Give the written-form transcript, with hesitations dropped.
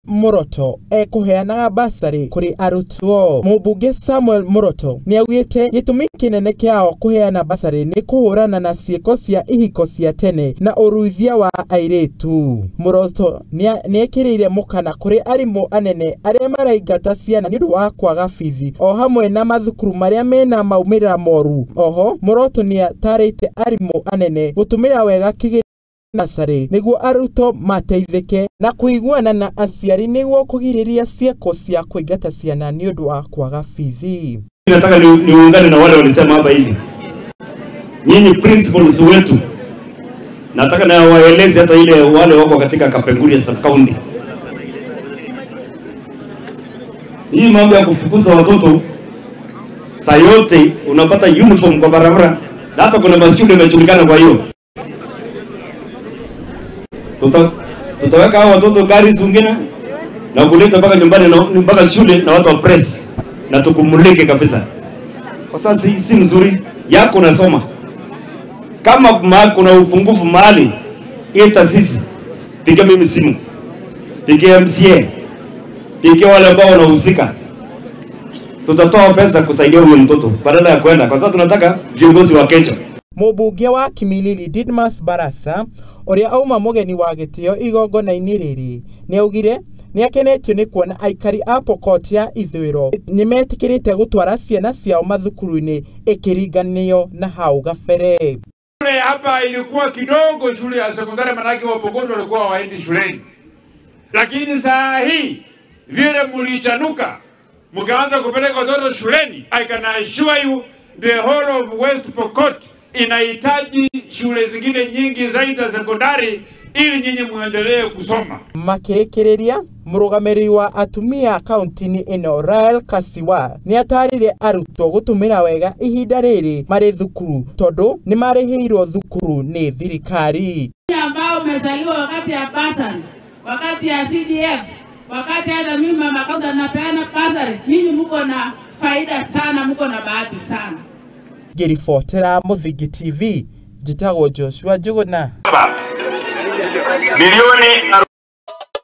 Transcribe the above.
Muroto kuheana mbacari kuri aritu. Mumbunge Samuel Muroto niaugite gitumi kinene kiao kuheana mbacari ni kuhurana na ciiko cia ihiko cia tene na uruithia wa airitu. Muroto niekereire mukana kuri arimu anene aria maraigata ciana niundu wa kuaga bithi o hamwe na mathukuru maria mena maumirira moru. Oho Muroto niatarite arimu anene gutumira wega mbacari niguo aruto mateithike na kuiguana na aciari niguo kugiriria cieko cia kuingata ciana niundu wa kuaga bithi. Nataka niungane na wale walisema hapa hivi. Nyinyi principals wetu, nataka na waeleze hata ile wale wako katika Kapenguria sub county. Hii mambo ya kufukuza watoto saa yote unapata uniform kwa barabara, na hata kuna mashule yamejulikana. Kwa hiyo tutaweka hao watoto gari zingine na kuleta mpaka nyumbani mpaka shule na watu wa press na tukumulike kabisa. Kwa sasa si mzuri yako unasoma. Kama kuna upungufu mahali, ita sisi. Piga mimi simu. Piga MCA. Piga wale ambao wanahusika. Tutatoa pesa kusaidia huyo mtoto badala ya kwenda, kwa sababu tunataka viongozi wa kesho. Mumbunge wa Kimilili Didmas Barasa oria auma mugeni wa Gitio igongona-ini riri niaugire niakenetio ni kuona aikari a Pokot ya ithuiro nimetikirite gutwara ciana ciao mathukuru-ini ikiringanio na hau gabere. Hapa ilikuwa kidogo shule ya sekondari, manake wa Pokot walikuwa waendi shuleni, lakini saa hii vile mulichanuka mkaanza kupeleka watoto shuleni, I can assure you the whole of West Pokot inahitaji shule zingine nyingi zaidi za sekondari ili nyinyi muendelee kusoma. Makirekereria murugamiri wa atumia Kaunti ino Rael Kasiwa ni atarire arutwo gutumira wega ihinda riri mari thukuru tondu ni marihirwo thukuru ni thirikari. Ambao umezaliwa wakati ya basari, wakati ya CDF, wakati hata mimi mama kaunti anapeana basari, nyinyi mko na faida sana, mko na bahati sana. Ngiribotera Muthingi TV, Githomo Joshua Njuguna. Milioni